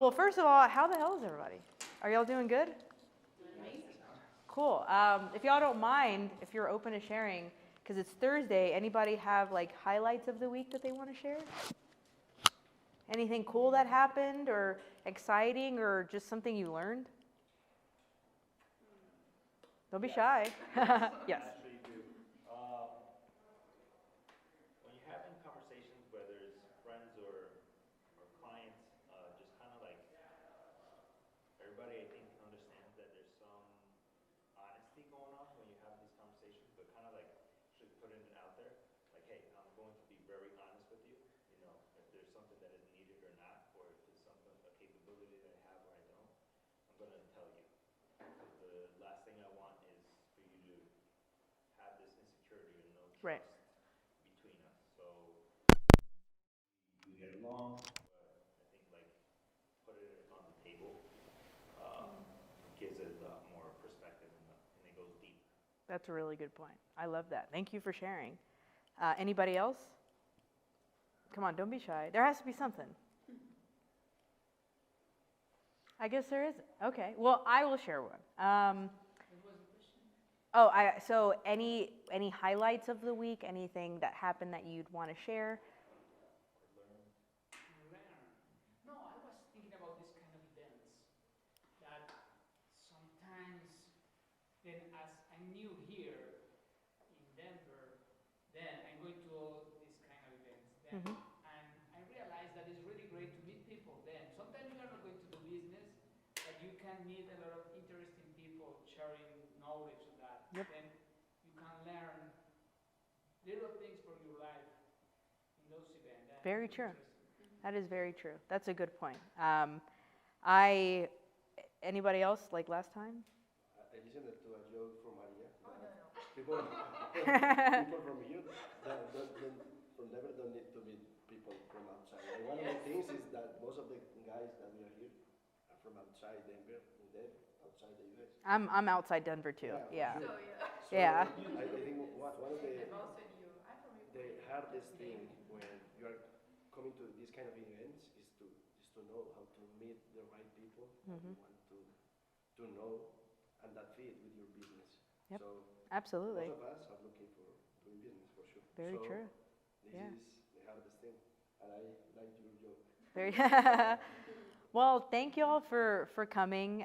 Well, first of all, how the hell is everybody? Are y'all doing good? Amazing. Cool. If y'all don't mind, if you're open to sharing, because it's Thursday, anybody have like highlights of the week that they want to share? Anything cool that happened or exciting or just something you learned? Don't be shy. Yes. Actually do. When you're having conversations, whether it's friends or clients, just kind of like everybody, I think, understands that there's some honesty going on when you have these conversations, but kind of like should putting it out there, like, hey, I'm going to be very honest with you. You know, if there's something that is needed or not, or if it's something a capability that I have or I don't, I'm going to tell you. Because the last thing I want is for you to have this insecurity and no trust Right. between us. So we get along, but I think like put it on the table gives it a lot more perspective and it goes deep. That's a really good point. I love that. Thank you for sharing. Anybody else? Come on, don't be shy. There has to be something. I guess there is. Okay. Well, I will share one. So any highlights of the week? Anything that happened that you'd want to share? No, I was thinking about this kind of events that sometimes, then as I'm new here in Denver, then I'm going to all these kind of events. Then, and I realized that it's really great to meet people then. Sometimes you are not going to do business, but you can meet a lot of interesting people sharing knowledge on that. Yep. Then you can learn little things from your life in those events. That's Very true. interesting. That is very true. That's a good point. Anybody else like last time? I listened to a joke from Maria. People, people from here from Denver don't need to meet people from outside. And one of the things is that most of the guys that we are here are from outside Denver, outside the US. I'm outside Denver too. Yeah. Sure. So, yeah. I think one of the Also you. I'm from the hardest thing when you are coming to these kind of events is to know how to meet the right people that you want to know and that fit with your business. Yep. So Absolutely. most of us are looking for doing business for sure. Very so true. This is the hardest thing, and I like your joke. Very. Well, thank you all for coming.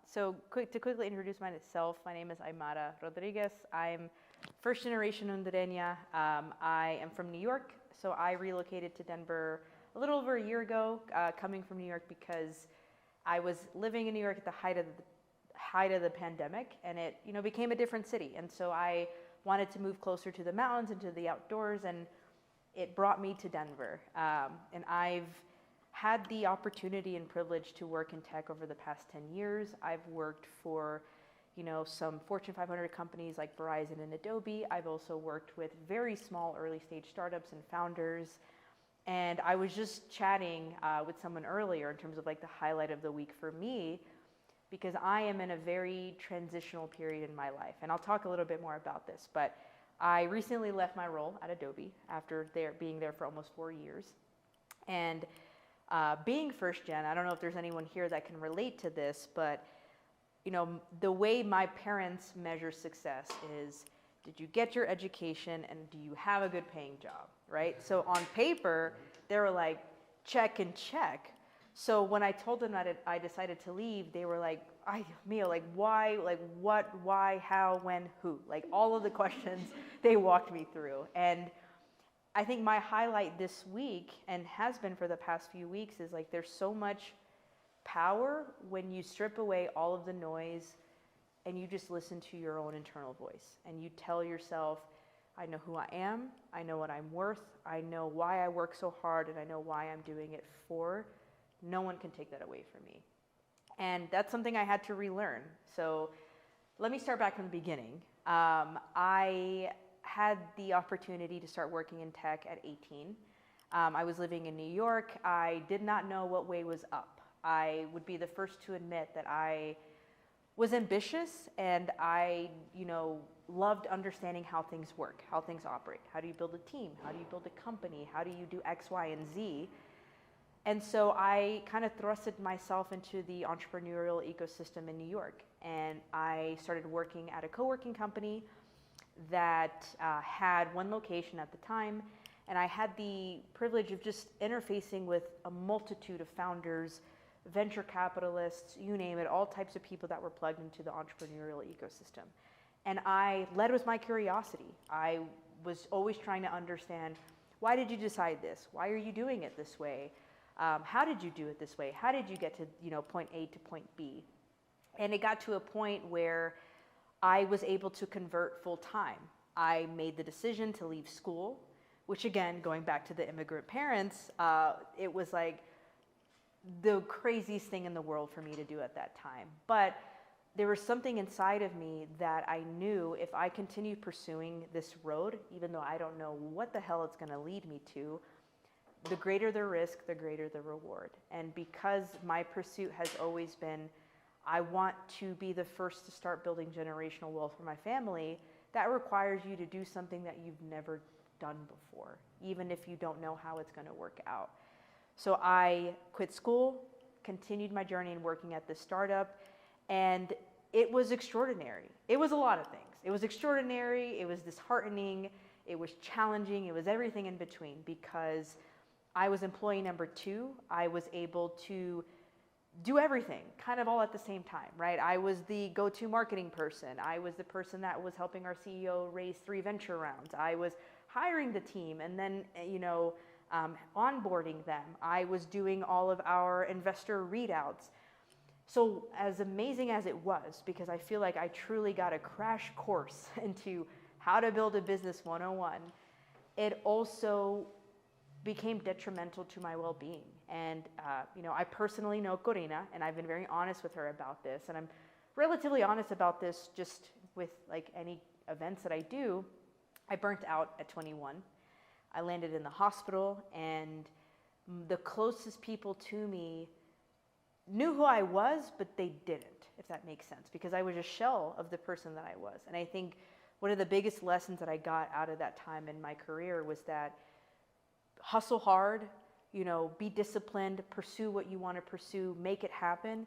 So to quickly introduce myself, my name is Aymara Rodriguez. I'm first generation Hondureña. I am from New York, so I relocated to Denver a little over a year ago, coming from New York because I was living in New York at the height of the pandemic, and it became a different city, and so I wanted to move closer to the mountains and to the outdoors, and it brought me to Denver. And I've had the opportunity and privilege to work in tech over the past 10 years. I've worked for some Fortune 500 companies like Verizon and Adobe. I've also worked with very small early stage startups and founders. And I was just chatting with someone earlier in terms of like the highlight of the week for me, because I am in a very transitional period in my life. And I'll talk a little bit more about this, but I recently left my role at Adobe after being there for almost 4 years. And being first gen, I don't know if there's anyone here that can relate to this, but the way my parents measure success is, did you get your education and do you have a good paying job, right? So on paper, they were like, check and check. So when I told them that I decided to leave, they were like, Mia, like why, like what, why, how, when, who? Like all of the questions they walked me through. And I think my highlight this week, and has been for the past few weeks, is like there's so much power when you strip away all of the noise and you just listen to your own internal voice and you tell yourself, I know who I am, I know what I'm worth, I know why I work so hard, and I know why I'm doing it for. No one can take that away from me. And that's something I had to relearn. So let me start back from the beginning. I had the opportunity to start working in tech at 18. I was living in New York. I did not know what way was up. I would be the first to admit that I was ambitious, and I, loved understanding how things work, how things operate. How do you build a team? How do you build a company? How do you do X, Y, and Z? And so I kind of thrusted myself into the entrepreneurial ecosystem in New York. And I started working at a co-working company that had one location at the time. And I had the privilege of just interfacing with a multitude of founders, venture capitalists, you name it, all types of people that were plugged into the entrepreneurial ecosystem. And I led with my curiosity. I was always trying to understand, why did you decide this? Why are you doing it this way? How did you do it this way? How did you get to, point A to point B? And it got to a point where I was able to convert full time. I made the decision to leave school, which again, going back to the immigrant parents, it was like the craziest thing in the world for me to do at that time. But there was something inside of me that I knew if I continue pursuing this road, even though I don't know what the hell it's going to lead me to, the greater the risk, the greater the reward. And because my pursuit has always been, I want to be the first to start building generational wealth for my family, that requires you to do something that you've never done before, even if you don't know how it's going to work out. So I quit school, continued my journey in working at this startup, and it was extraordinary. It was a lot of things. It was extraordinary, it was disheartening, it was challenging, it was everything in between, because I was employee number 2. I was able to do everything kind of all at the same time, right? I was the go-to marketing person. I was the person that was helping our CEO raise 3 venture rounds. I was hiring the team and then, onboarding them. I was doing all of our investor readouts. So as amazing as it was, because I feel like I truly got a crash course into how to build a business 101, it also became detrimental to my well-being. And, I personally know Corina, and I've been very honest with her about this. And I'm relatively honest about this just with like any events that I do. I burnt out at 21. I landed in the hospital, and the closest people to me knew who I was, but they didn't, if that makes sense, because I was a shell of the person that I was. And I think one of the biggest lessons that I got out of that time in my career was that hustle hard, be disciplined, pursue what you want to pursue, make it happen,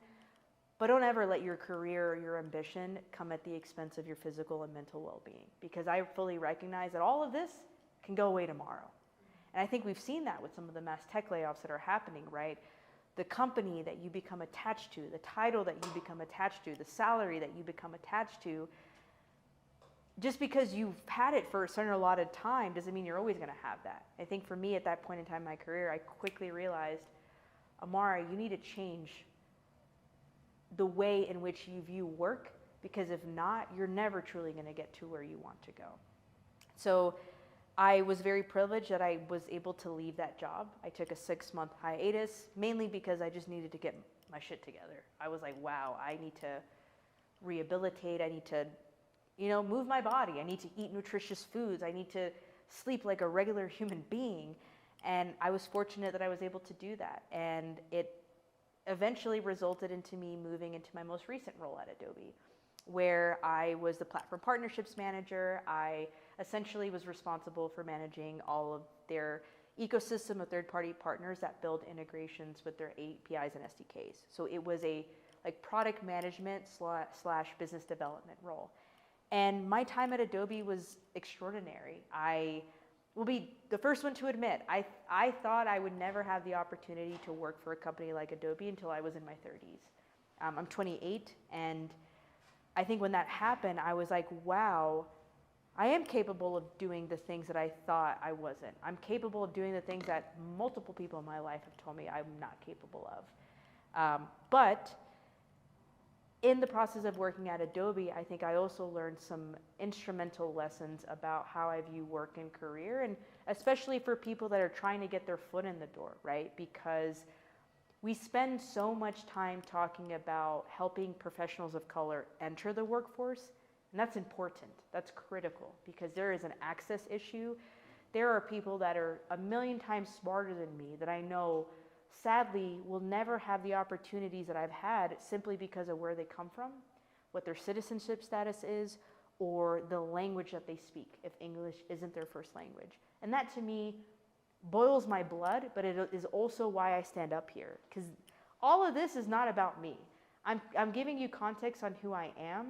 but don't ever let your career or your ambition come at the expense of your physical and mental well-being, because I fully recognize that all of this can go away tomorrow. And I think we've seen that with some of the mass tech layoffs that are happening, right? The company that you become attached to, the title that you become attached to, the salary that you become attached to, just because you've had it for a certain allotted time doesn't mean you're always going to have that. I think for me at that point in time in my career, I quickly realized, Amara, you need to change the way in which you view work, because if not, you're never truly going to get to where you want to go. So I was very privileged that I was able to leave that job. I took a 6-month hiatus, mainly because I just needed to get my shit together. I was like, wow, I need to rehabilitate. I need to, move my body. I need to eat nutritious foods. I need to sleep like a regular human being. And I was fortunate that I was able to do that. And it eventually resulted into me moving into my most recent role at Adobe, where I was the platform partnerships manager. I essentially was responsible for managing all of their ecosystem of third-party partners that build integrations with their APIs and SDKs. So it was a product management / business development role. And my time at Adobe was extraordinary. I will be the first one to admit, I thought I would never have the opportunity to work for a company like Adobe until I was in my 30s. I'm 28, and I think when that happened, I was like, wow, I am capable of doing the things that I thought I wasn't. I'm capable of doing the things that multiple people in my life have told me I'm not capable of. But in the process of working at Adobe, I think I also learned some instrumental lessons about how I view work and career, and especially for people that are trying to get their foot in the door, right? Because we spend so much time talking about helping professionals of color enter the workforce, and that's important. That's critical, because there is an access issue. There are people that are a million times smarter than me that I know sadly will never have the opportunities that I've had simply because of where they come from, what their citizenship status is, or the language that they speak, if English isn't their first language. And that to me boils my blood, but it is also why I stand up here. Because all of this is not about me. I'm giving you context on who I am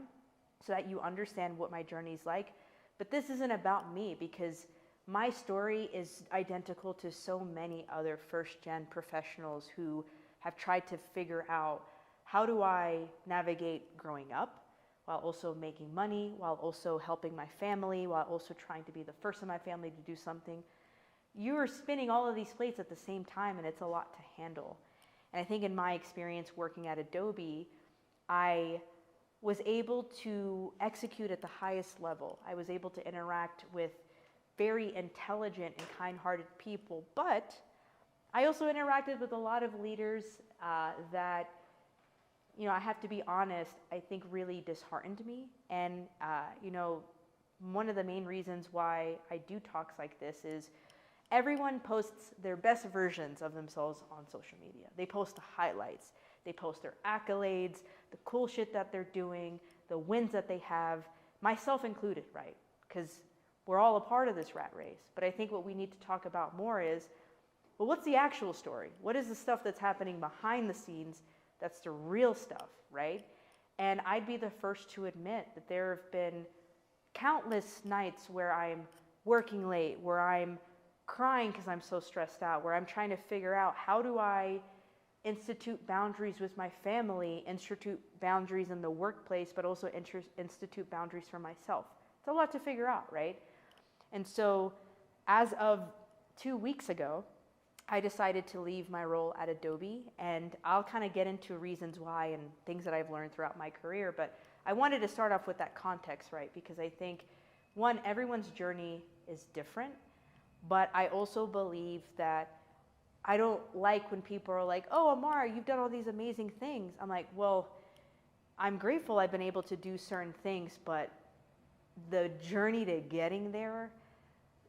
so that you understand what my journey is like. But this isn't about me, because my story is identical to so many other first-gen professionals who have tried to figure out, how do I navigate growing up while also making money, while also helping my family, while also trying to be the first in my family to do something. You are spinning all of these plates at the same time, and it's a lot to handle. And I think in my experience working at Adobe, I was able to execute at the highest level. I was able to interact with very intelligent and kind-hearted people, but I also interacted with a lot of leaders that, you know, I have to be honest, I think really disheartened me. And, you know, one of the main reasons why I do talks like this is everyone posts their best versions of themselves on social media. They post the highlights, they post their accolades, the cool shit that they're doing, the wins that they have, myself included, right? Because we're all a part of this rat race. But I think what we need to talk about more is, well, what's the actual story? What is the stuff that's happening behind the scenes? That's the real stuff, right? And I'd be the first to admit that there have been countless nights where I'm working late, where I'm crying because I'm so stressed out, where I'm trying to figure out, how do I institute boundaries with my family, institute boundaries in the workplace, but also institute boundaries for myself. It's a lot to figure out, right? And so as of 2 weeks ago, I decided to leave my role at Adobe, and I'll kind of get into reasons why and things that I've learned throughout my career, but I wanted to start off with that context, right? Because I think, one, everyone's journey is different, but I also believe that I don't like when people are like, oh, Amara, you've done all these amazing things. I'm like, well, I'm grateful I've been able to do certain things, but the journey to getting there,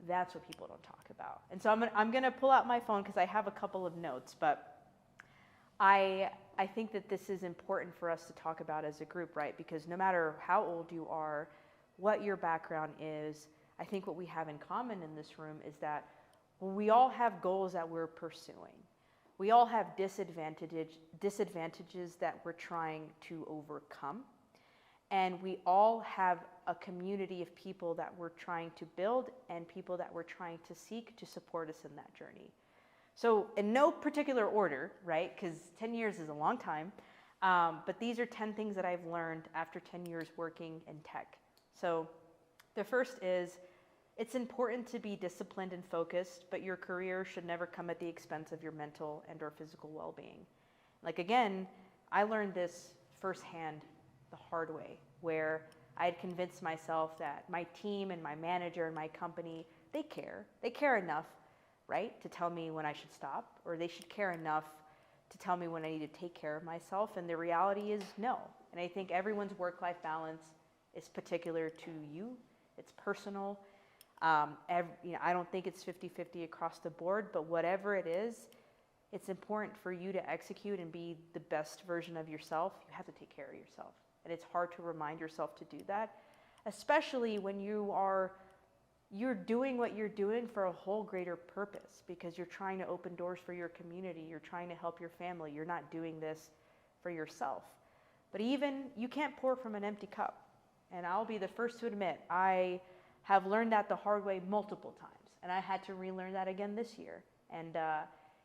that's what people don't talk about. And so I'm gonna pull out my phone because I have a couple of notes, but I think that this is important for us to talk about as a group, right? Because no matter how old you are, what your background is, I think what we have in common in this room is that we all have goals that we're pursuing. We all have disadvantages that we're trying to overcome. And we all have a community of people that we're trying to build and people that we're trying to seek to support us in that journey. So in no particular order, right? Because 10 years is a long time. But these are 10 things that I've learned after 10 years working in tech. So the first is, it's important to be disciplined and focused, but your career should never come at the expense of your mental and or physical well-being. Like, again, I learned this firsthand the hard way, where I had convinced myself that my team and my manager and my company, they care enough, right, to tell me when I should stop, or they should care enough to tell me when I need to take care of myself. And the reality is no. And I think everyone's work-life balance is particular to you. It's personal. I don't think it's 50-50 across the board, but whatever it is, it's important for you to execute and be the best version of yourself. You have to take care of yourself. And it's hard to remind yourself to do that, especially when you're doing what you're doing for a whole greater purpose, because you're trying to open doors for your community. You're trying to help your family. You're not doing this for yourself. But even, you can't pour from an empty cup. And I'll be the first to admit, I have learned that the hard way multiple times. And I had to relearn that again this year. And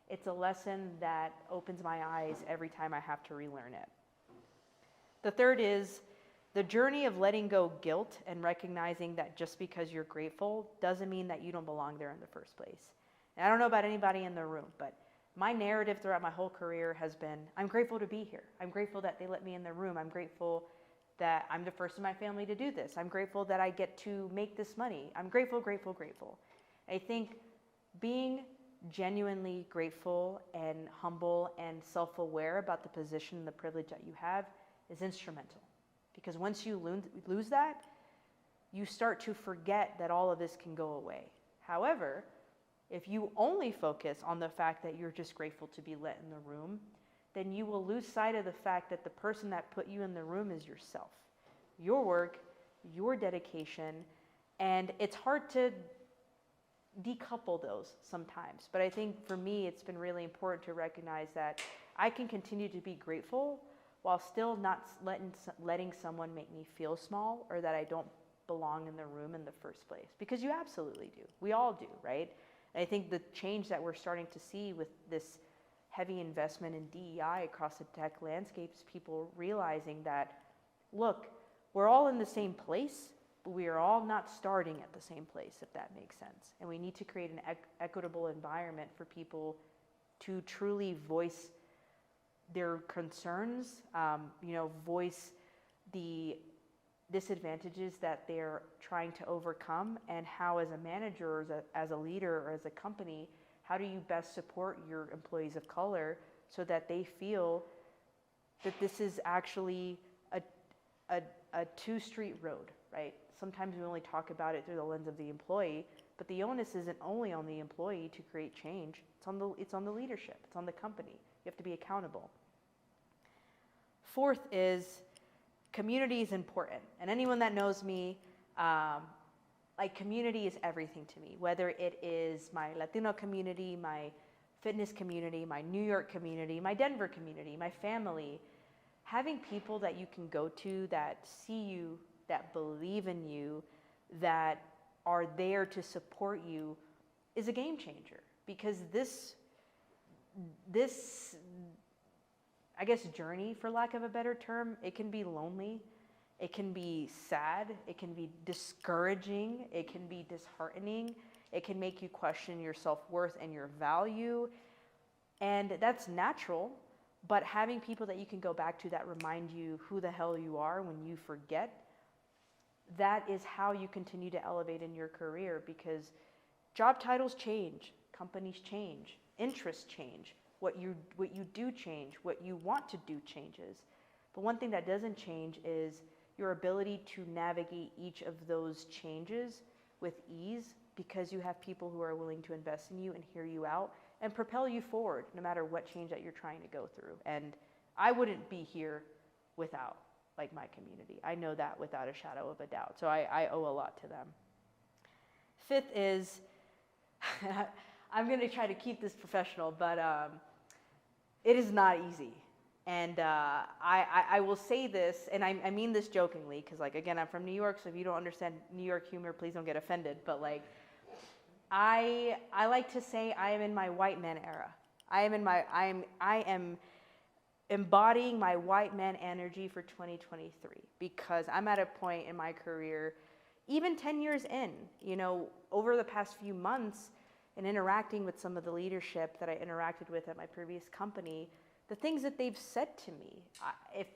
it's a lesson that opens my eyes every time I have to relearn it. The third is the journey of letting go guilt and recognizing that just because you're grateful doesn't mean that you don't belong there in the first place. And I don't know about anybody in the room, but my narrative throughout my whole career has been, I'm grateful to be here. I'm grateful that they let me in the room. I'm grateful that I'm the first in my family to do this. I'm grateful that I get to make this money. I'm grateful, grateful, grateful. I think being genuinely grateful and humble and self-aware about the position and the privilege that you have is instrumental. Because once you lose that, you start to forget that all of this can go away. However, if you only focus on the fact that you're just grateful to be let in the room, then you will lose sight of the fact that the person that put you in the room is yourself, your work, your dedication, and it's hard to decouple those sometimes. But I think for me, it's been really important to recognize that I can continue to be grateful while still not letting someone make me feel small or that I don't belong in the room in the first place. Because you absolutely do. We all do, right? And I think the change that we're starting to see with this heavy investment in DEI across the tech landscape is people realizing that, look, we're all in the same place, but we are all not starting at the same place, if that makes sense. And we need to create an equitable environment for people to truly voice their concerns, voice the disadvantages that they're trying to overcome, and how as a manager, or as a leader, or as a company, how do you best support your employees of color so that they feel that this is actually a two-street road, right? Sometimes we only talk about it through the lens of the employee, but the onus isn't only on the employee to create change. It's on the leadership. It's on the company. You have to be accountable. Fourth is community is important. And anyone that knows me, community is everything to me. Whether it is my Latino community, my fitness community, my New York community, my Denver community, my family, having people that you can go to that see you, that believe in you, that are there to support you is a game changer. Because this I guess journey, for lack of a better term, it can be lonely, it can be sad, it can be discouraging, it can be disheartening, it can make you question your self-worth and your value, and that's natural. But having people that you can go back to that remind you who the hell you are when you forget, that is how you continue to elevate in your career, because job titles change, companies change, interests change, what you do change, what you want to do changes. But one thing that doesn't change is your ability to navigate each of those changes with ease, because you have people who are willing to invest in you and hear you out and propel you forward no matter what change that you're trying to go through. And I wouldn't be here without my community. I know that without a shadow of a doubt. So I owe a lot to them. Fifth is, I'm going to try to keep this professional, but it is not easy. And I will say this, and I mean this jokingly, because again, I'm from New York, so if you don't understand New York humor, please don't get offended. But I like to say I am in my white man era. I am embodying my white man energy for 2023, because I'm at a point in my career, even 10 years in, over the past few months, and interacting with some of the leadership that I interacted with at my previous company, the things that they've said to me, if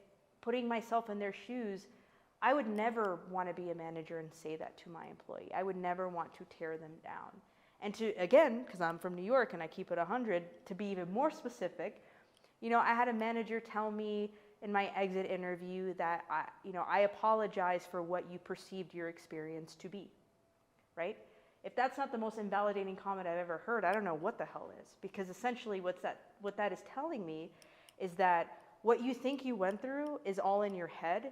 putting myself in their shoes, I would never want to be a manager and say that to my employee. I would never want to tear them down. And to, again, because I'm from New York and I keep it 100, to be even more specific, I had a manager tell me in my exit interview that I apologize for what you perceived your experience to be, right? If that's not the most invalidating comment I've ever heard, I don't know what the hell is. Because essentially what that is telling me is that what you think you went through is all in your head,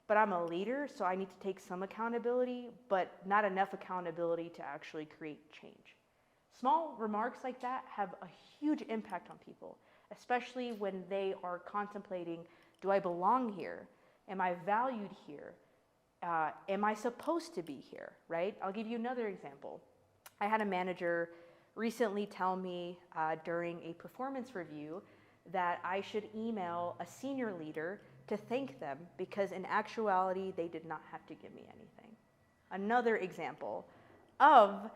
but I'm a leader, so I need to take some accountability, but not enough accountability to actually create change. Small remarks like that have a huge impact on people, especially when they are contemplating, do I belong here? Am I valued here? Am I supposed to be here, right? I'll give you another example. I had a manager recently tell me during a performance review that I should email a senior leader to thank them, because in actuality, they did not have to give me anything. Another example of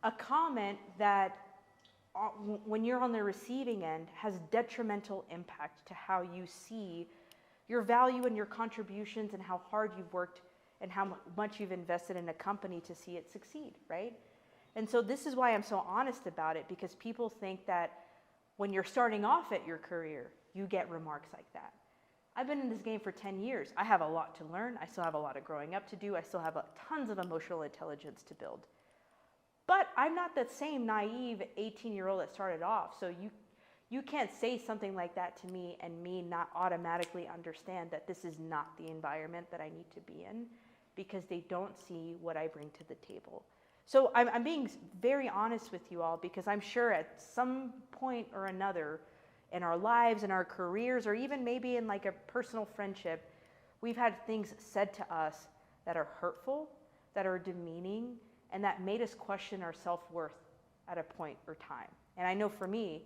a comment that when you're on the receiving end has detrimental impact to how you see your value and your contributions and how hard you've worked and how much you've invested in a company to see it succeed, right? And so this is why I'm so honest about it, because people think that when you're starting off at your career, you get remarks like that. I've been in this game for 10 years. I have a lot to learn. I still have a lot of growing up to do. I still have tons of emotional intelligence to build. But I'm not that same naive 18-year-old that started off. So you can't say something like that to me and me not automatically understand that this is not the environment that I need to be in, because they don't see what I bring to the table. So I'm being very honest with you all because I'm sure at some point or another in our lives, in our careers, or even maybe in like a personal friendship, we've had things said to us that are hurtful, that are demeaning, and that made us question our self-worth at a point or time. And I know for me,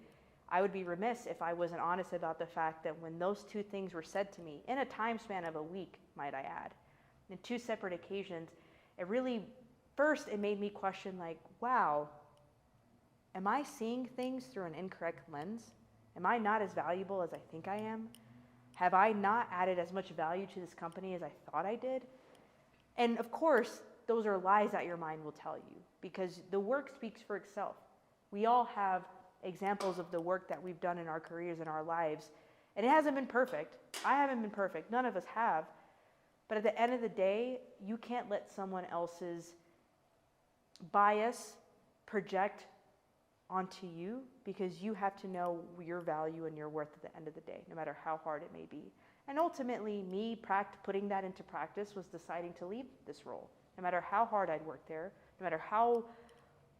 I would be remiss if I wasn't honest about the fact that when those two things were said to me, in a time span of a week, might I add, in two separate occasions, it really, first, it made me question like, wow, am I seeing things through an incorrect lens? Am I not as valuable as I think I am? Have I not added as much value to this company as I thought I did? And of course, those are lies that your mind will tell you because the work speaks for itself. We all have examples of the work that we've done in our careers and our lives, and it hasn't been perfect. I haven't been perfect. None of us have. But at the end of the day, you can't let someone else's bias project onto you because you have to know your value and your worth at the end of the day, no matter how hard it may be. And ultimately, me putting that into practice was deciding to leave this role, no matter how hard I'd worked there, no matter how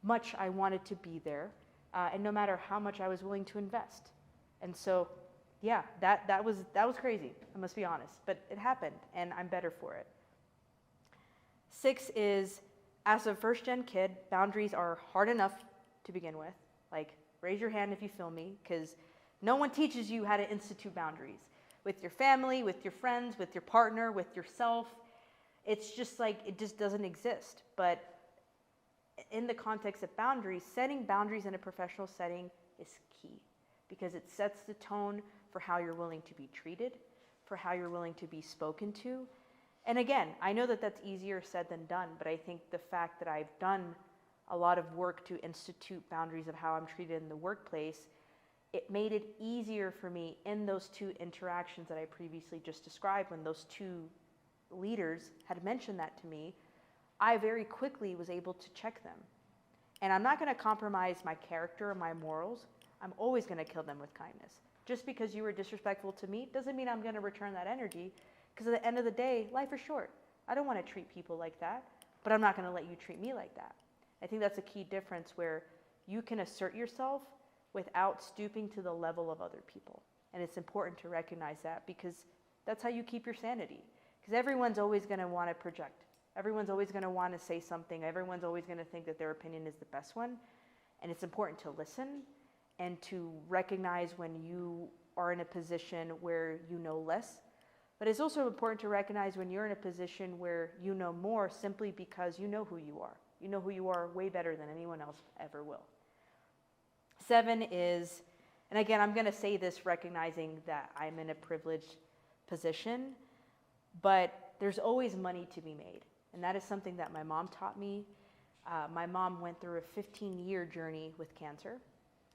much I wanted to be there, and no matter how much I was willing to invest. And so, yeah, that was crazy, I must be honest, but it happened, and I'm better for it. 6 is, as a first-gen kid, boundaries are hard enough to begin with. Like, raise your hand if you feel me, because no one teaches you how to institute boundaries. With your family, with your friends, with your partner, with yourself. It's just like, it just doesn't exist. But in the context of boundaries, setting boundaries in a professional setting is key, because it sets the tone for how you're willing to be treated, for how you're willing to be spoken to. And again, I know that that's easier said than done, but I think the fact that I've done a lot of work to institute boundaries of how I'm treated in the workplace, it made it easier for me in those two interactions that I previously just described. When those two leaders had mentioned that to me, I very quickly was able to check them. And I'm not going to compromise my character or my morals. I'm always going to kill them with kindness. Just because you were disrespectful to me doesn't mean I'm going to return that energy, because at the end of the day, life is short. I don't want to treat people like that, but I'm not going to let you treat me like that. I think that's a key difference where you can assert yourself without stooping to the level of other people. And it's important to recognize that, because that's how you keep your sanity. Because everyone's always going to want to project. Everyone's always going to want to say something. Everyone's always going to think that their opinion is the best one. And it's important to listen and to recognize when you are in a position where you know less. But it's also important to recognize when you're in a position where you know more, simply because you know who you are. You know who you are way better than anyone else ever will. 7 is, and again, I'm going to say this recognizing that I'm in a privileged position, but there's always money to be made. And that is something that my mom taught me. My mom went through a 15-year journey with cancer,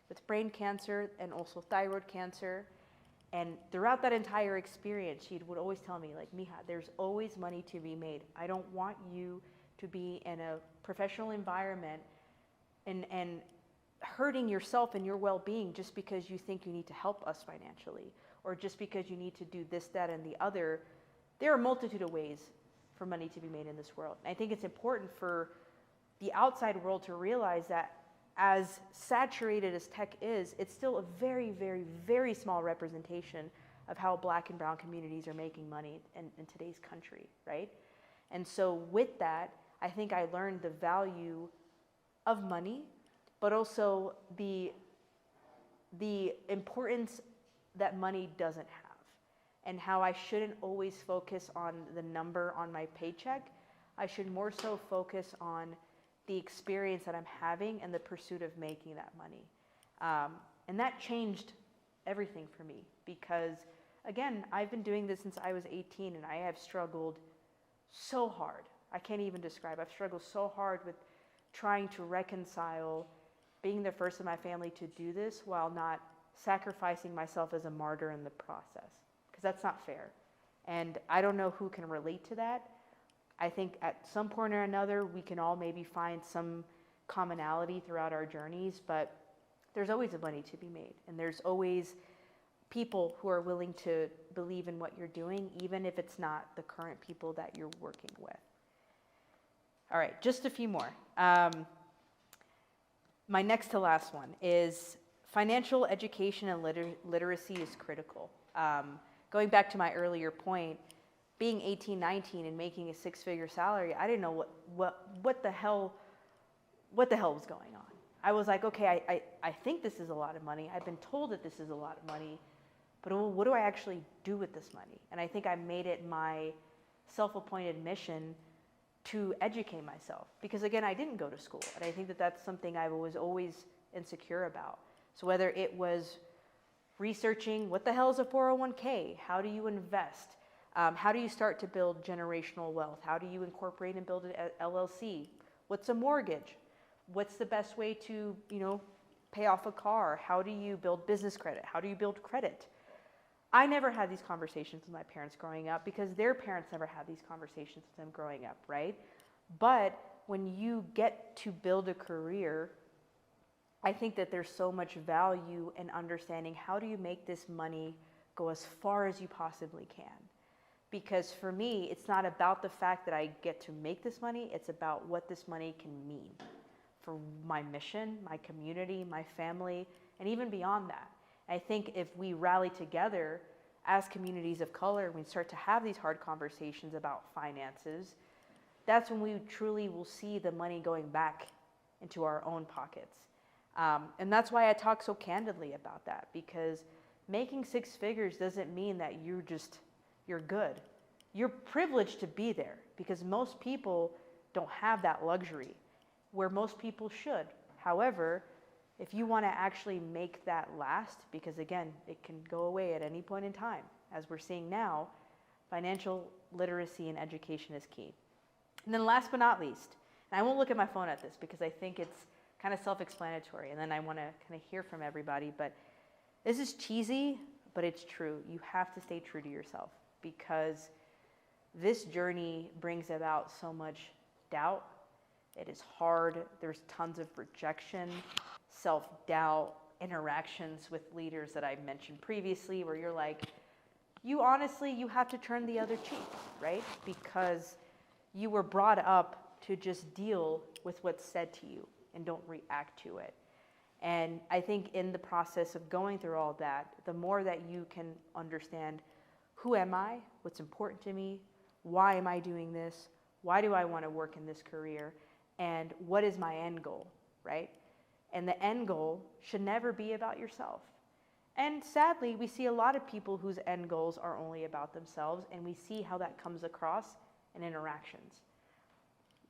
with brain cancer and also thyroid cancer. And throughout that entire experience, she would always tell me, like, Mija, there's always money to be made. I don't want you to be in a professional environment and hurting yourself and your well-being just because you think you need to help us financially, or just because you need to do this, that, and the other. There are a multitude of ways for money to be made in this world. And I think it's important for the outside world to realize that as saturated as tech is, it's still a very, very, very small representation of how Black and brown communities are making money in today's country, right? And so with that, I think I learned the value of money, but also the importance that money doesn't have, and how I shouldn't always focus on the number on my paycheck. I should more so focus on the experience that I'm having and the pursuit of making that money. And that changed everything for me, because again, I've been doing this since I was 18, and I have struggled so hard. I can't even describe. I've struggled so hard with trying to reconcile being the first in my family to do this while not sacrificing myself as a martyr in the process, because that's not fair. And I don't know who can relate to that. I think at some point or another, we can all maybe find some commonality throughout our journeys, but there's always money to be made. And there's always people who are willing to believe in what you're doing, even if it's not the current people that you're working with. All right, just a few more. My next to last one is financial education and literacy is critical. Going back to my earlier point, being 18, 19 and making a six-figure salary, I didn't know what the hell was going on. I was like, okay, I think this is a lot of money. I've been told that this is a lot of money, but what do I actually do with this money? And I think I made it my self-appointed mission to educate myself. Because again, I didn't go to school. And I think that that's something I was always insecure about. So whether it was researching what the hell is a 401k, how do you invest, how do you start to build generational wealth, how do you incorporate and build an LLC, what's a mortgage, what's the best way to, pay off a car, how do you build business credit, how do you build credit. I never had these conversations with my parents growing up because their parents never had these conversations with them growing up, right? But when you get to build a career, I think that there's so much value in understanding how do you make this money go as far as you possibly can. Because for me, it's not about the fact that I get to make this money, it's about what this money can mean for my mission, my community, my family, and even beyond that. I think if we rally together as communities of color, we start to have these hard conversations about finances, that's when we truly will see the money going back into our own pockets. And that's why I talk so candidly about that, because making six figures doesn't mean that you're good. You're privileged to be there because most people don't have that luxury where most people should. However, if you want to actually make that last, because again, it can go away at any point in time, as we're seeing now, financial literacy and education is key. And then last but not least, and I won't look at my phone at this because I think it's kind of self-explanatory, and then I want to kind of hear from everybody, but this is cheesy, but it's true. You have to stay true to yourself because this journey brings about so much doubt. It is hard. There's tons of rejection, self-doubt, interactions with leaders that I mentioned previously where you're like, you have to turn the other cheek, right? Because you were brought up to just deal with what's said to you and don't react to it. And I think in the process of going through all that, the more that you can understand, who am I? What's important to me? Why am I doing this? Why do I want to work in this career? And what is my end goal, right? And the end goal should never be about yourself. And sadly, we see a lot of people whose end goals are only about themselves, and we see how that comes across in interactions.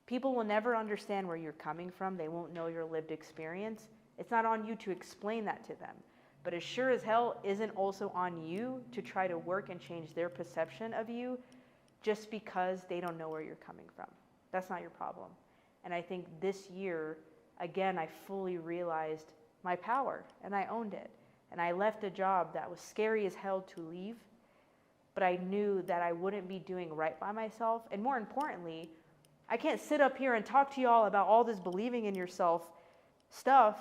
People will never understand where you're coming from. They won't know your lived experience. It's not on you to explain that to them. But it sure as hell isn't also on you to try to work and change their perception of you just because they don't know where you're coming from. That's not your problem. And I think this year, again, I fully realized my power and I owned it. And I left a job that was scary as hell to leave, but I knew that I wouldn't be doing right by myself. And more importantly, I can't sit up here and talk to y'all about all this believing in yourself stuff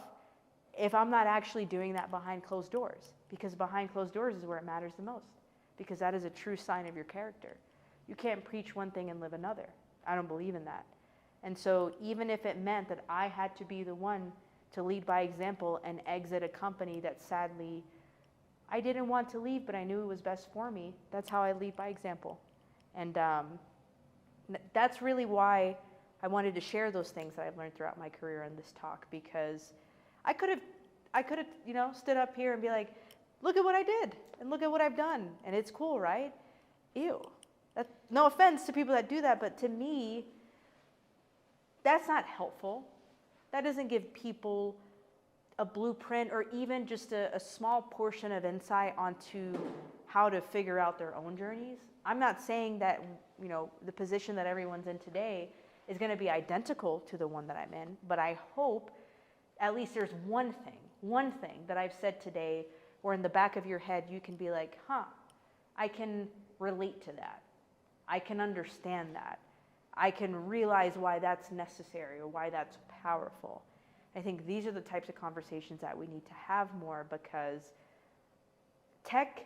if I'm not actually doing that behind closed doors. Because behind closed doors is where it matters the most. Because that is a true sign of your character. You can't preach one thing and live another. I don't believe in that. And so even if it meant that I had to be the one to lead by example and exit a company that sadly I didn't want to leave, but I knew it was best for me, that's how I lead by example. And that's really why I wanted to share those things that I've learned throughout my career in this talk, because I could have, stood up here and be like, look at what I did and look at what I've done. And it's cool, right? Ew. No offense to people that do that, but to me, that's not helpful. That doesn't give people a blueprint or even just a small portion of insight onto how to figure out their own journeys. I'm not saying that, the position that everyone's in today is going to be identical to the one that I'm in, but I hope at least there's one thing that I've said today where in the back of your head you can be like, I can relate to that. I can understand that. I can realize why that's necessary or why that's powerful. I think these are the types of conversations that we need to have more, because tech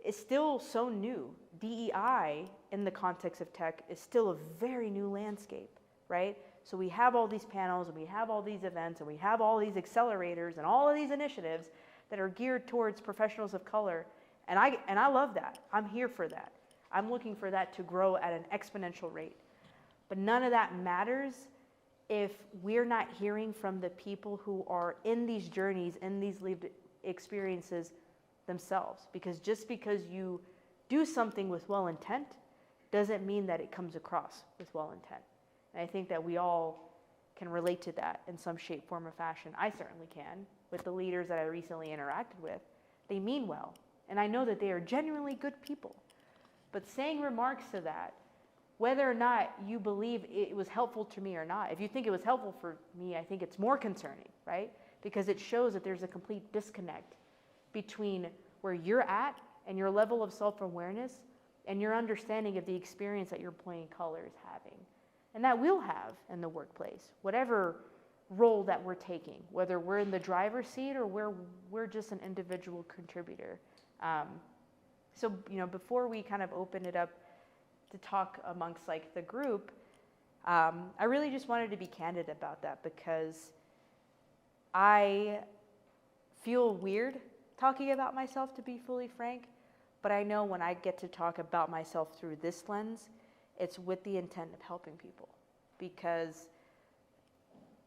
is still so new. DEI in the context of tech is still a very new landscape, right? So we have all these panels, and we have all these events, and we have all these accelerators, and all of these initiatives that are geared towards professionals of color, and I love that. I'm here for that. I'm looking for that to grow at an exponential rate. But none of that matters if we're not hearing from the people who are in these journeys, in these lived experiences themselves. Because just because you do something with well intent doesn't mean that it comes across with well intent. And I think that we all can relate to that in some shape, form, or fashion. I certainly can, with the leaders that I recently interacted with. They mean well, and I know that they are genuinely good people. But saying remarks to that, whether or not you believe it was helpful to me or not, if you think it was helpful for me, I think it's more concerning, right? Because it shows that there's a complete disconnect between where you're at and your level of self-awareness and your understanding of the experience that your employee of color is having. And that we'll have in the workplace, whatever role that we're taking, whether we're in the driver's seat or we're just an individual contributor. So, before we kind of open it up to talk amongst like the group, I really just wanted to be candid about that because I feel weird talking about myself, to be fully frank, but I know when I get to talk about myself through this lens, it's with the intent of helping people, because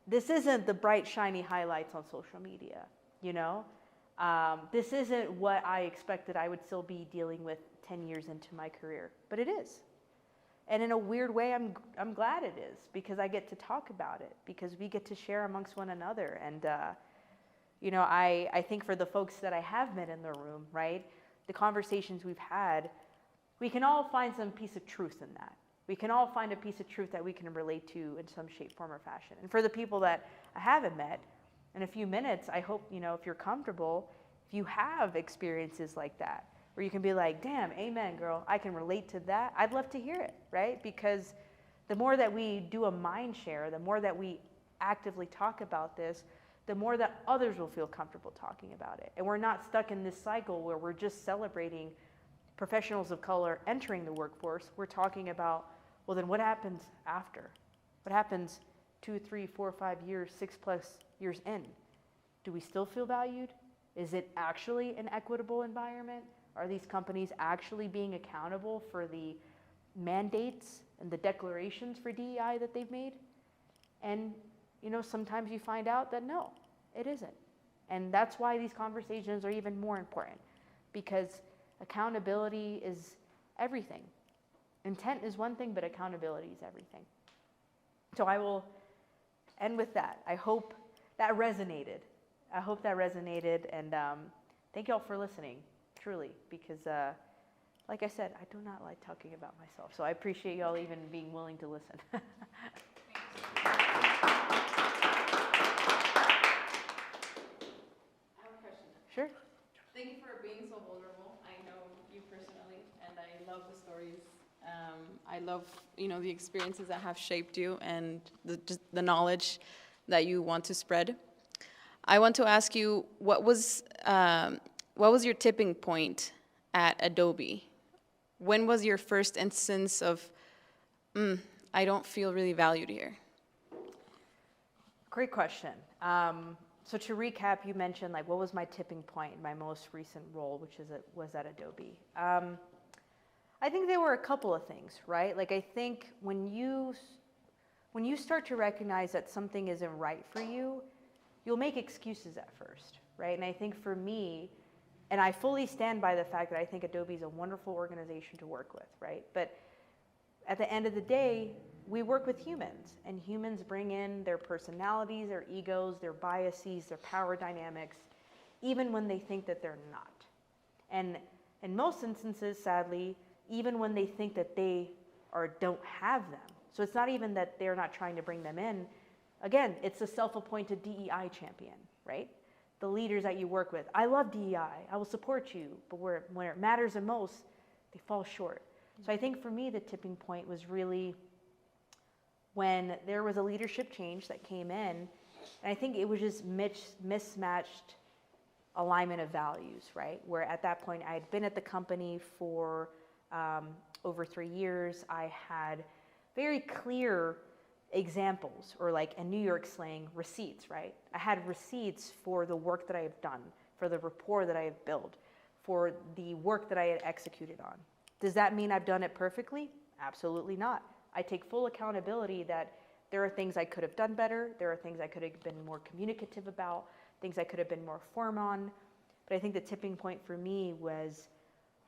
this isn't the bright, shiny highlights on social media, This isn't what I expected I would still be dealing with 10 years into my career, but it is. And in a weird way, I'm glad it is, because I get to talk about it, because we get to share amongst one another. And, I think for the folks that I have met in the room, right, the conversations we've had, we can all find some piece of truth in that. We can all find a piece of truth that we can relate to in some shape, form, or fashion. And for the people that I haven't met, in a few minutes, I hope, if you're comfortable, if you have experiences like that, where you can be like, damn, amen, girl, I can relate to that. I'd love to hear it, right? Because the more that we do a mind share, the more that we actively talk about this, the more that others will feel comfortable talking about it. And we're not stuck in this cycle where we're just celebrating professionals of color entering the workforce. We're talking about, well, then what happens after? What happens 2, 3, 4, 5 years, 6+ years in? Do we still feel valued? Is it actually an equitable environment? Are these companies actually being accountable for the mandates and the declarations for DEI that they've made? And, sometimes you find out that no, it isn't. And that's why these conversations are even more important, because accountability is everything. Intent is one thing, but accountability is everything. So I will end with that. I hope that resonated. And thank you all for listening, truly, because like I said, I do not like talking about myself. So I appreciate y'all even being willing to listen. I have a question. Sure. Thank you for being so vulnerable. I know you personally, and I love the stories. I love, the experiences that have shaped you and the knowledge that you want to spread. I want to ask you, what was your tipping point at Adobe? When was your first instance of, I don't feel really valued here? Great question. So to recap, you mentioned what was my tipping point in my most recent role, which was at Adobe. I think there were a couple of things, right? I think when you start to recognize that something isn't right for you, you'll make excuses at first, right? And I think for me, and I fully stand by the fact that I think Adobe is a wonderful organization to work with, right? But at the end of the day, we work with humans, and humans bring in their personalities, their egos, their biases, their power dynamics, even when they think that they're not. And in most instances, sadly, even when they think that they don't have them. So it's not even that they're not trying to bring them in. Again, it's a self-appointed DEI champion, right? The leaders that you work with. I love DEI. I will support you. But when it matters the most, they fall short. So I think for me, the tipping point was really when there was a leadership change that came in. And I think it was just mismatched alignment of values, right? Where at that point, I had been at the company for over 3 years. I had very clear examples, or like in New York slang, receipts, right? I had receipts for the work that I have done, for the rapport that I have built, for the work that I had executed on. Does that mean I've done it perfectly? Absolutely not. I take full accountability that there are things I could have done better, there are things I could have been more communicative about, things I could have been more firm on. But I think the tipping point for me was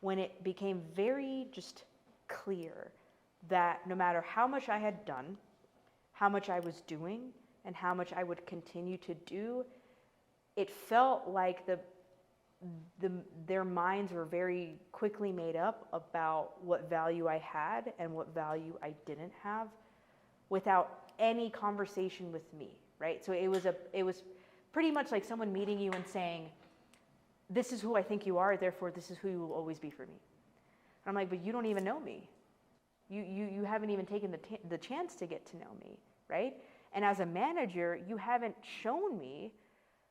when it became very just clear that no matter how much I had done, how much I was doing, and how much I would continue to do, it felt like their minds were very quickly made up about what value I had and what value I didn't have without any conversation with me, right? So it was pretty much like someone meeting you and saying, this is who I think you are, therefore this is who you will always be for me. And I'm like, but you don't even know me. You haven't even taken the chance to get to know me, right? And as a manager, you haven't shown me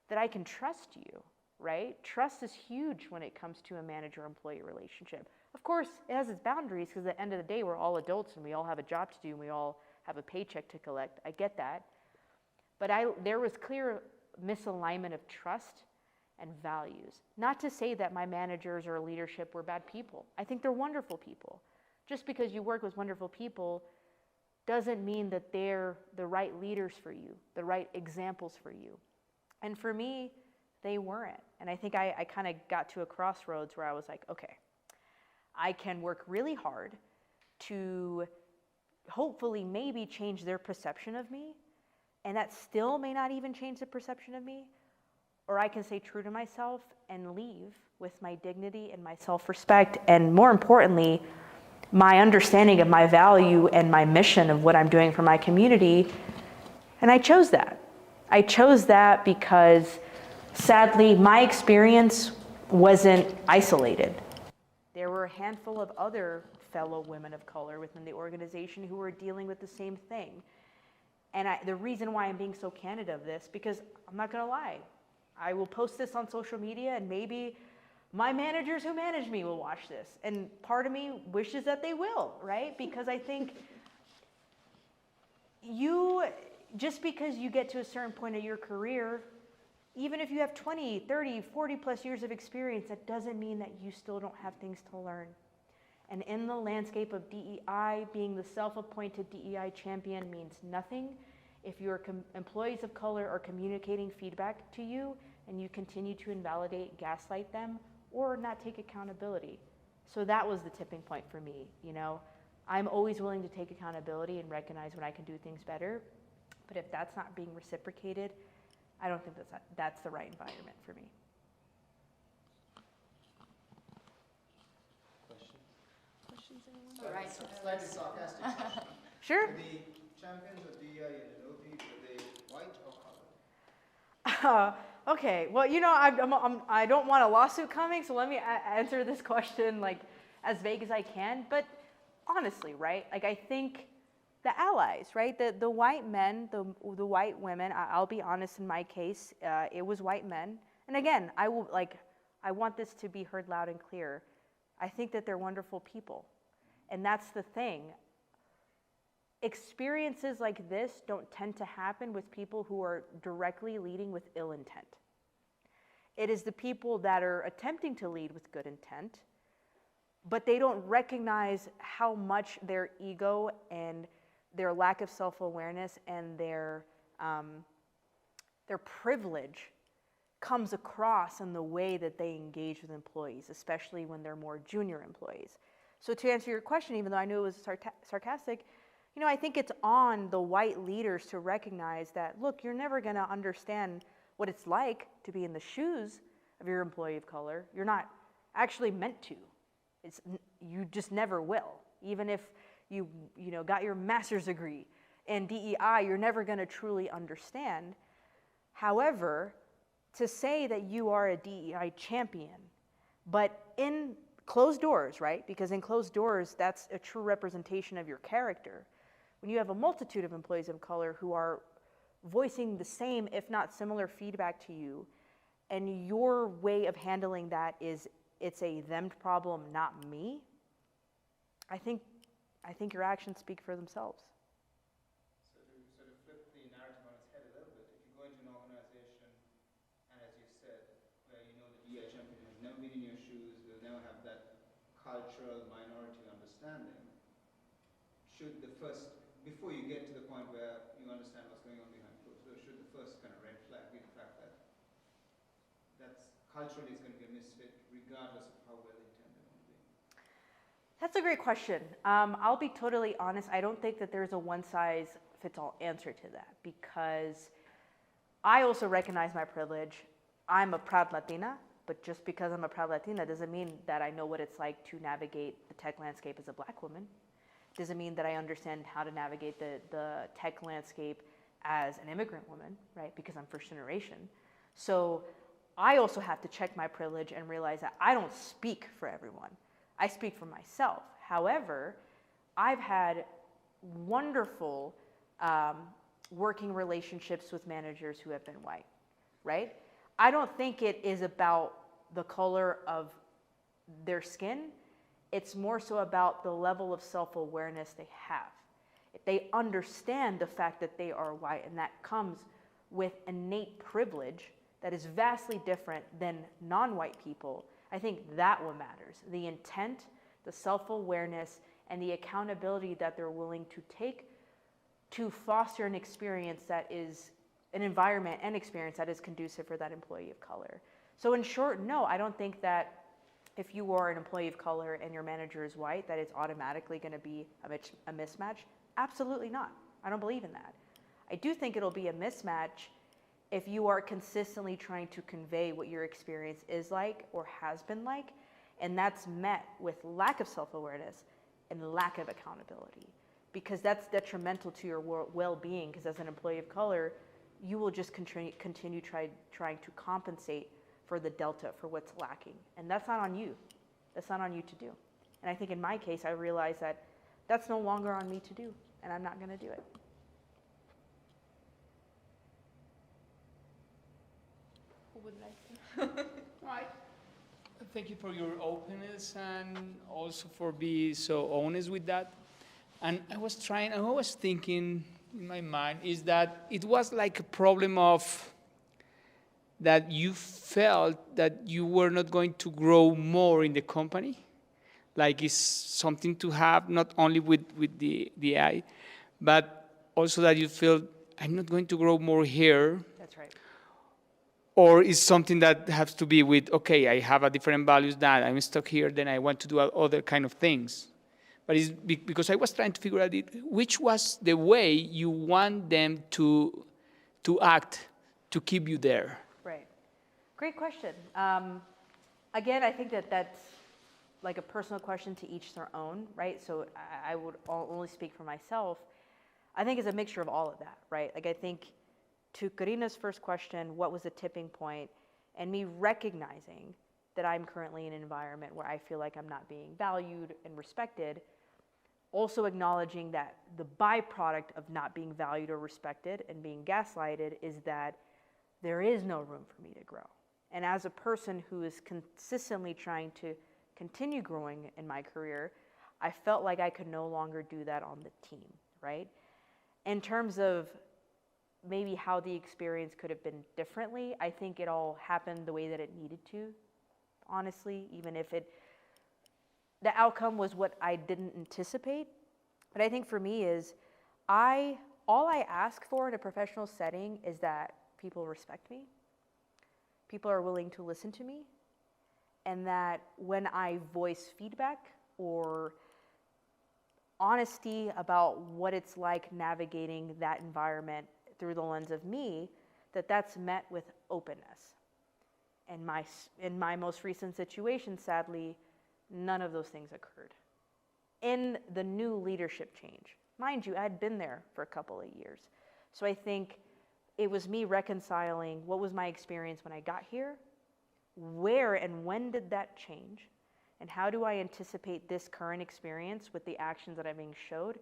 that I can trust you, right? Trust is huge when it comes to a manager-employee relationship. Of course, it has its boundaries because at the end of the day, we're all adults and we all have a job to do and we all have a paycheck to collect. I get that. But there was clear misalignment of trust and values. Not to say that my managers or leadership were bad people. I think they're wonderful people. Just because you work with wonderful people doesn't mean that they're the right leaders for you, the right examples for you. And for me, they weren't. And I think I kind of got to a crossroads where I was like, okay, I can work really hard to hopefully maybe change their perception of me, and that still may not even change the perception of me, or I can stay true to myself and leave with my dignity and my self-respect, and more importantly, my understanding of my value and my mission of what I'm doing for my community. And I chose that. I chose that because sadly, my experience wasn't isolated. There were a handful of other fellow women of color within the organization who were dealing with the same thing. And the reason why I'm being so candid of this, because I'm not gonna lie, I will post this on social media and maybe my managers who manage me will watch this. And part of me wishes that they will, right? Because I think just because you get to a certain point of your career, even if you have 20, 30, 40 plus years of experience, that doesn't mean that you still don't have things to learn. And in the landscape of DEI, being the self-appointed DEI champion means nothing if your employees of color are communicating feedback to you and you continue to invalidate, gaslight them, or not take accountability. So that was the tipping point for me, you know. I'm always willing to take accountability and recognize when I can do things better, but if that's not being reciprocated, I don't think that's the right environment for me. Questions, anyone? So, right. Slightly sarcastic question. Sure. The champions of DEI in Adobe, were they white or colored? Okay, well, you know, I don't want a lawsuit coming, so let me answer this question like as vague as I can. But honestly, right, like I think the allies, right, the white men, the white women, I'll be honest in my case, it was white men. And again, I want this to be heard loud and clear. I think that they're wonderful people. And that's the thing. Experiences like this don't tend to happen with people who are directly leading with ill intent. It is the people that are attempting to lead with good intent, but they don't recognize how much their ego and their lack of self-awareness and their privilege comes across in the way that they engage with employees, especially when they're more junior employees. So to answer your question, even though I knew it was sarcastic, you know, I think it's on the white leaders to recognize that, look, you're never gonna understand what it's like to be in the shoes of your employee of color. You're not actually meant to. You just never will. Even if you got your master's degree in DEI, you're never gonna truly understand. However, to say that you are a DEI champion, but in closed doors, right? Because in closed doors, that's a true representation of your character. When you have a multitude of employees of color who are voicing the same, if not similar feedback to you, and your way of handling that is it's a them problem, not me, I think your actions speak for themselves. So cultural minority understanding, should the first, before you get to the point where you understand what's going on behind closed doors, should the first kind of red flag be the fact that culturally it's going to be a misfit regardless of how well intended it may be? That's a great question. I'll be totally honest. I don't think that there's a one-size-fits-all answer to that because I also recognize my privilege. I'm a proud Latina, but just because I'm a proud Latina doesn't mean that I know what it's like to navigate the tech landscape as a Black woman. Doesn't mean that I understand how to navigate the tech landscape as an immigrant woman, right? Because I'm first generation. So I also have to check my privilege and realize that I don't speak for everyone. I speak for myself. However, I've had wonderful working relationships with managers who have been white, right? I don't think it is about the color of their skin. It's more so about the level of self-awareness they have. If they understand the fact that they are white and that comes with innate privilege that is vastly different than non-white people, I think that what matters. The intent, the self-awareness, and the accountability that they're willing to take to foster an experience that is an environment and experience that is conducive for that employee of color. So in short, no, I don't think that if you are an employee of color and your manager is white, that it's automatically going to be a mismatch. Absolutely not. I don't believe in that. I do think it'll be a mismatch if you are consistently trying to convey what your experience is like or has been like, and that's met with lack of self-awareness and lack of accountability, because that's detrimental to your well-being, because as an employee of color, you will just continue trying to compensate for the delta, for what's lacking. And that's not on you. That's not on you to do. And I think in my case, I realized that that's no longer on me to do, and I'm not going to do it. Who would like to? Right. Thank you for your openness and also for being so honest with that. And I was thinking in my mind is that it was like a problem of that you felt that you were not going to grow more in the company. Like it's something to have not only with the AI, but also that you feel I'm not going to grow more here. That's right. Or is something that has to be with, okay, I have a different values that I'm stuck here, then I want to do other kind of things. But it's because I was trying to figure out which was the way you want them to act to keep you there. Right. Great question. Again, I think that's like a personal question to each their own, right? So I would only speak for myself. I think it's a mixture of all of that, right? Like I think to Karina's first question, what was the tipping point, and me recognizing that I'm currently in an environment where I feel like I'm not being valued and respected, also acknowledging that the byproduct of not being valued or respected and being gaslighted is that there is no room for me to grow. And as a person who is consistently trying to continue growing in my career, I felt like I could no longer do that on the team, right? In terms of maybe how the experience could have been differently, I think it all happened the way that it needed to, honestly, even if the outcome was what I didn't anticipate. But I think for me is, all I ask for in a professional setting is that people respect me, people are willing to listen to me, and that when I voice feedback or honesty about what it's like navigating that environment through the lens of me, that's met with openness. And in my most recent situation, sadly, none of those things occurred. In the new leadership change, mind you, I had been there for a couple of years. So I think it was me reconciling what was my experience when I got here, where and when did that change, and how do I anticipate this current experience with the actions that I'm being showed?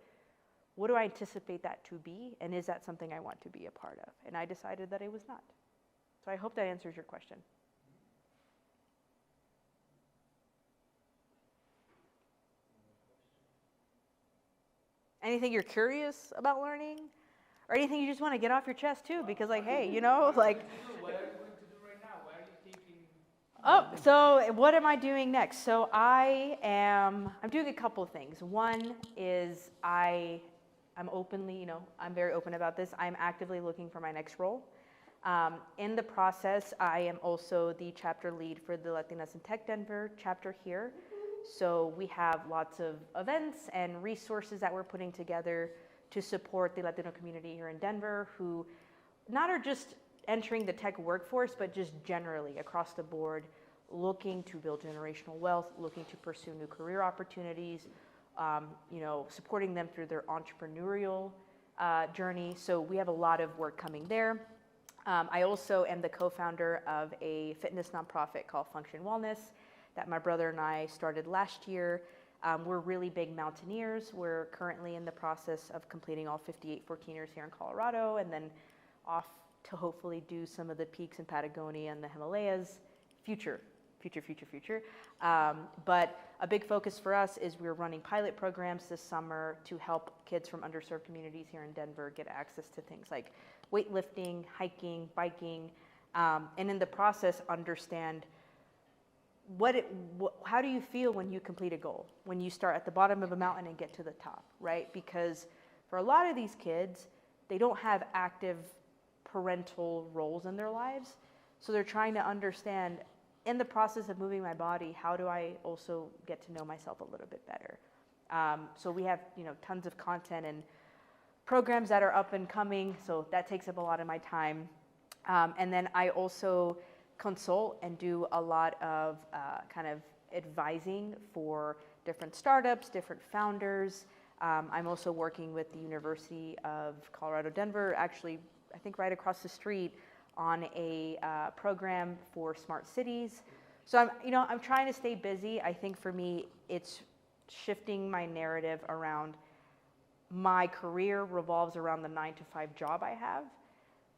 What do I anticipate that to be, and is that something I want to be a part of? And I decided that it was not. So I hope that answers your question. Anything you're curious about learning? Or anything you just want to get off your chest too? Because like, hey, you know, like... What are you going to do right now? What are you thinking? Oh, so what am I doing next? So I'm doing a couple of things. One is I'm openly, I'm very open about this. I'm actively looking for my next role. In the process, I am also the chapter lead for the Latinas in Tech Denver chapter here. So we have lots of events and resources that we're putting together to support the Latino community here in Denver, who not are just entering the tech workforce, but just generally across the board, looking to build generational wealth, looking to pursue new career opportunities, supporting them through their entrepreneurial journey. So we have a lot of work coming there. I also am the co-founder of a fitness nonprofit called Function Wellness that my brother and I started last year. We're really big mountaineers. We're currently in the process of completing all 58 14ers here in Colorado, and then off to hopefully do some of the peaks in Patagonia and the Himalayas. Future. But a big focus for us is we're running pilot programs this summer to help kids from underserved communities here in Denver get access to things like weightlifting, hiking, biking, and in the process understand how do you feel when you complete a goal, when you start at the bottom of a mountain and get to the top, right? Because for a lot of these kids, they don't have active parental roles in their lives. So they're trying to understand, in the process of moving my body, how do I also get to know myself a little bit better? So we have, tons of content and programs that are up and coming. So that takes up a lot of my time. And then I also consult and do a lot of kind of advising for different startups, different founders. I'm also working with the University of Colorado Denver, actually, I think right across the street, on a program for smart cities. So I'm trying to stay busy. I think for me, it's shifting my narrative around my career revolves around the 9-to-5 job I have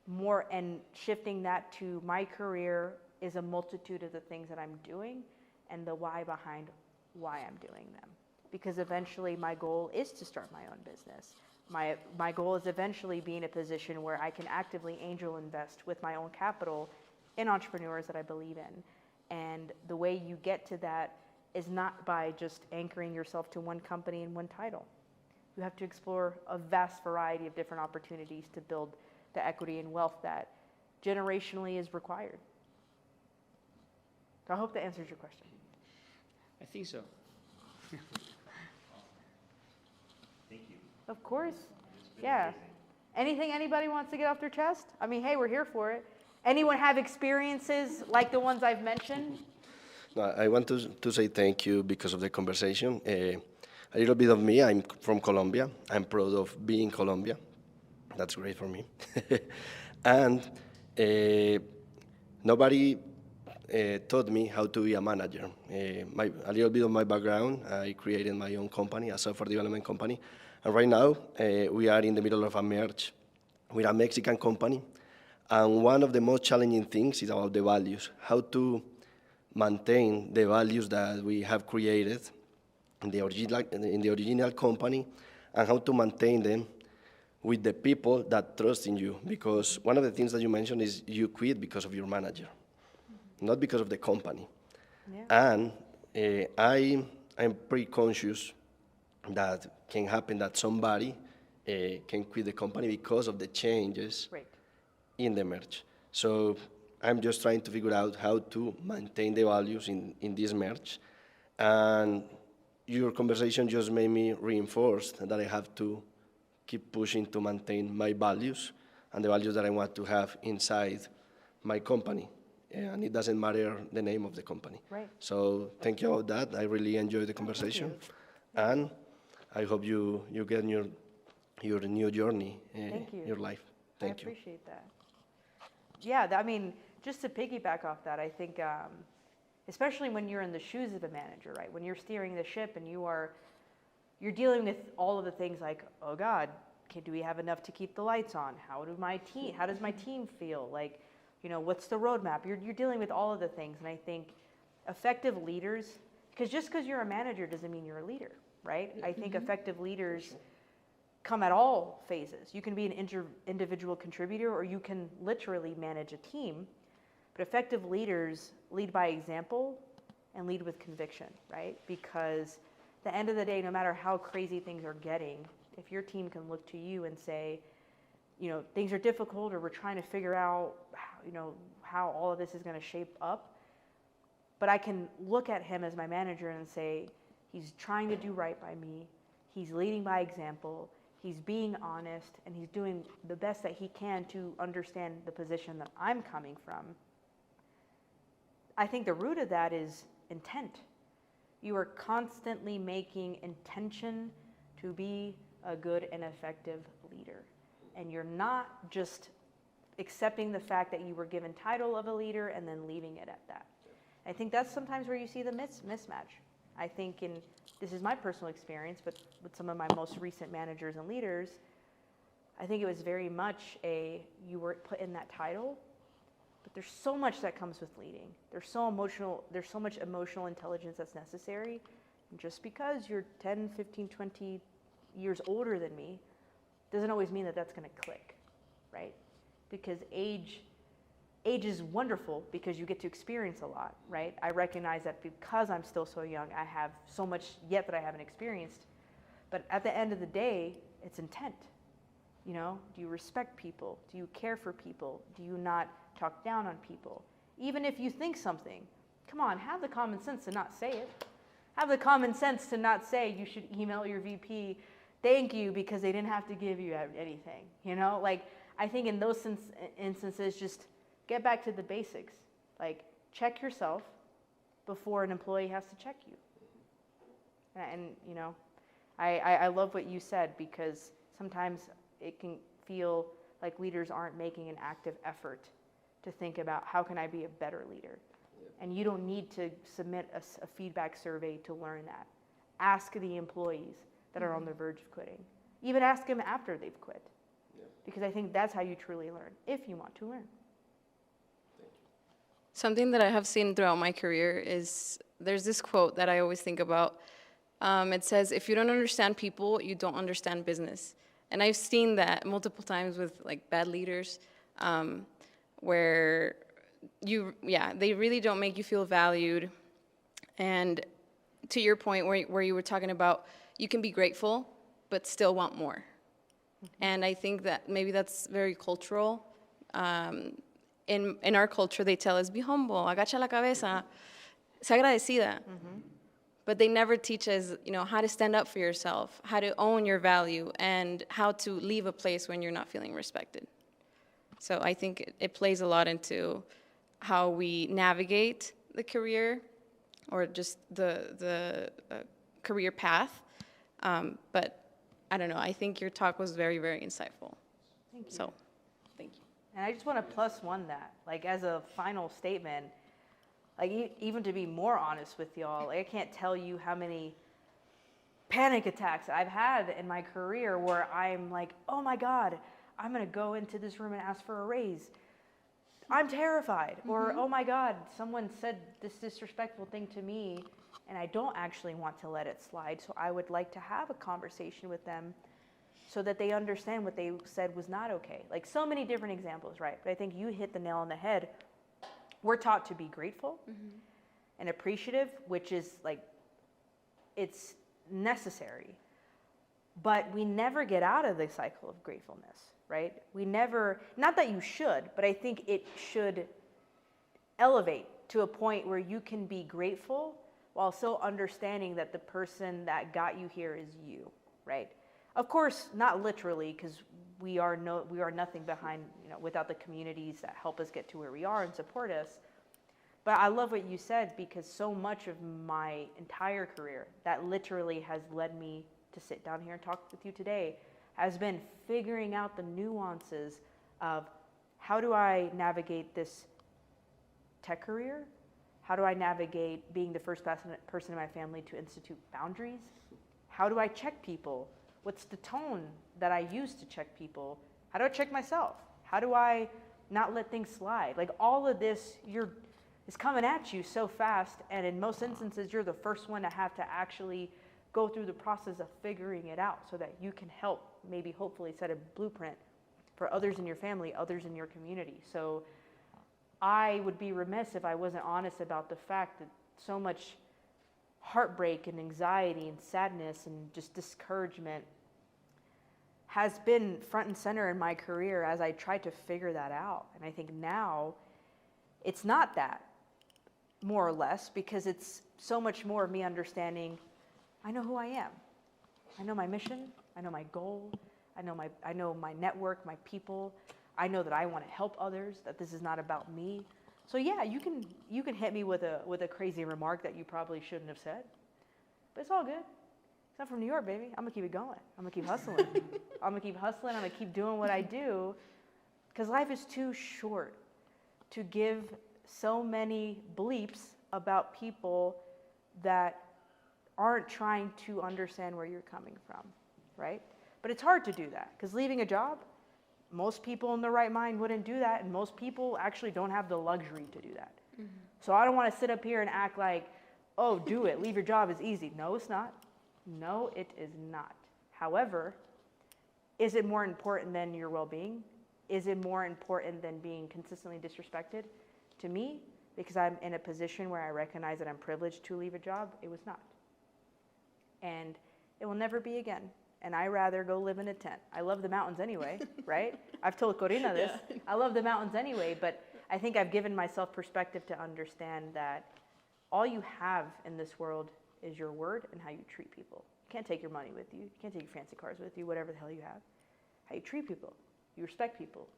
more, and shifting that to my career is a multitude of the things that I'm doing and the why behind why I'm doing them. Because eventually my goal is to start my own business. My goal is eventually be in a position where I can actively angel invest with my own capital in entrepreneurs that I believe in. And the way you get to that is not by just anchoring yourself to one company and one title. You have to explore a vast variety of different opportunities to build the equity and wealth that generationally is required. So I hope that answers your question. I think so. Thank you. Of course. It's been Yeah. amazing. Anything anybody wants to get off their chest? I mean, hey, we're here for it. Anyone have experiences like the ones I've mentioned? No, I want to say thank you because of the conversation. A little bit of me, I'm from Colombia. I'm proud of being Colombia. That's great for me. And nobody taught me how to be a manager. A little bit of my background, I created my own company, a software development company. And right now, we are in the middle of a merge with a Mexican company. And one of the most challenging things is about the values, how to maintain the values that we have created in the original company, and how to maintain them with the people that trust in you. Because one of the things that you mentioned is you quit because of your manager, not because of the company. Yeah. And I'm pretty conscious that can happen that somebody can quit the company because of the changes Great. in the merge. So I'm just trying to figure out how to maintain the values in this merge. And your conversation just made me reinforce that I have to keep pushing to maintain my values and the values that I want to have inside my company. And it doesn't matter the name of the company. Right. So thank you about that. I really enjoyed the conversation. And I hope you get your new journey in your life. Thank you. I appreciate that. Yeah, I mean, just to piggyback off that, I think, especially when you're in the shoes of a manager, right? When you're steering the ship and you're dealing with all of the things like, oh God, do we have enough to keep the lights on? How does my team feel? Like, what's the roadmap? You're dealing with all of the things, and I think effective leaders, because just because you're a manager doesn't mean you're a leader, right? I think effective leaders come at all phases. You can be an individual contributor, or you can literally manage a team. But effective leaders lead by example and lead with conviction, right? Because at the end of the day, no matter how crazy things are getting, if your team can look to you and say, you know, things are difficult or we're trying to figure out, you know, how all of this is going to shape up, but I can look at him as my manager and say, he's trying to do right by me, he's leading by example, he's being honest, and he's doing the best that he can to understand the position that I'm coming from. I think the root of that is intent. You are constantly making intention to be a good and effective leader. And you're not just accepting the fact that you were given title of a leader and then leaving it at that. I think that's sometimes where you see the mismatch. I think this is my personal experience, but with some of my most recent managers and leaders, I think it was very much you were put in that title, but there's so much that comes with leading. There's so much emotional intelligence that's necessary. And just because you're 10, 15, 20 years older than me doesn't always mean that that's going to click, right? Because age is wonderful because you get to experience a lot, right? I recognize that because I'm still so young, I have so much yet that I haven't experienced. But at the end of the day, it's intent. You know, do you respect people? Do you care for people? Do you not talk down on people? Even if you think something, come on, have the common sense to not say it. Have the common sense to not say you should email your VP, thank you, because they didn't have to give you anything. You know, like, I think in those instances, just get back to the basics. Like, check yourself before an employee has to check you. And you know, I love what you said, because sometimes it can feel like leaders aren't making an active effort to think about how can I be a better leader. And you don't need to submit a feedback survey to learn that. Ask the employees that are on the verge of quitting. Even ask them after they've quit. Because I think that's how you truly learn, if you want to learn. Something that I have seen throughout my career is there's this quote that I always think about. It says, if you don't understand people, you don't understand business. And I've seen that multiple times with like bad leaders, where they really don't make you feel valued. And to your point where you were talking about, you can be grateful, but still want more. And I think that maybe that's very cultural. In our culture, they tell us, be humble, agacha la cabeza, sé agradecida. But they never teach us, you know, how to stand up for yourself, how to own your value, and how to leave a place when you're not feeling respected. So I think it plays a lot into how we navigate the career, or just the career path. But I don't know, I think your talk was very, very insightful. Thank you. So, thank you. And I just want to +1 that, like, as a final statement, like, even to be more honest with y'all, like, I can't tell you how many panic attacks I've had in my career where I'm like, oh my God, I'm going to go into this room and ask for a raise. I'm terrified. Or, oh my God, someone said this disrespectful thing to me and I don't actually want to let it slide. So I would like to have a conversation with them so that they understand what they said was not okay. Like, so many different examples, right? But I think you hit the nail on the head. We're taught to be grateful and appreciative, which is like, it's necessary. But we never get out of the cycle of gratefulness, right? We never, not that you should, but I think it should elevate to a point where you can be grateful while still understanding that the person that got you here is you, right? Of course, not literally, because we are nothing behind, you know, without the communities that help us get to where we are and support us. But I love what you said, because so much of my entire career that literally has led me to sit down here and talk with you today has been figuring out the nuances of how do I navigate this tech career? How do I navigate being the first person in my family to institute boundaries? How do I check people? What's the tone that I use to check people? How do I check myself? How do I not let things slide? Like, all of this is coming at you so fast, and in most instances, you're the first one to have to actually go through the process of figuring it out so that you can help, maybe hopefully set a blueprint for others in your family, others in your community. So I would be remiss if I wasn't honest about the fact that so much heartbreak and anxiety and sadness and just discouragement has been front and center in my career as I tried to figure that out. And I think now it's not that, more or less, because it's so much more of me understanding I know who I am. I know my mission. I know my goal. I know my network, my people. I know that I want to help others, that this is not about me. So yeah, you can hit me with a crazy remark that you probably shouldn't have said. But it's all good. I'm from New York, baby. I'm gonna keep it going. I'm gonna keep hustling. I'm gonna keep hustling. I'm gonna keep doing what I do, because life is too short to give so many bleeps about people that aren't trying to understand where you're coming from, right? But it's hard to do that, because leaving a job, most people in their right mind wouldn't do that, and most people actually don't have the luxury to do that. Mm-hmm. So I don't want to sit up here and act like, oh, do it, leave your job is easy. No, it's not. No, it is not. However, is it more important than your well-being? Is it more important than being consistently disrespected? To me, because I'm in a position where I recognize that I'm privileged to leave a job, it was not. And it will never be again. And I rather go live in a tent. I love the mountains anyway, right? I've told Corina this. Yeah. I love the mountains anyway, but I think I've given myself perspective to understand that all you have in this world is your word and how you treat people. You can't take your money with you. You can't take your fancy cars with you, whatever the hell you have. How you treat people. You respect people.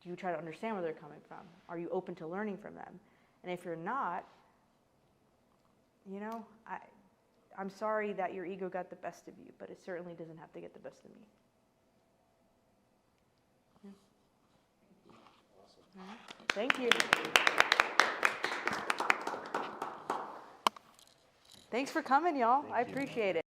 Do you try to understand where they're coming from? Are you open to learning from them? And if you're not, you know, I'm sorry that your ego got the best of you, but it certainly doesn't have to get the best of me. Yeah. Awesome. All right. Thank you. Thanks for coming, y'all. I appreciate it.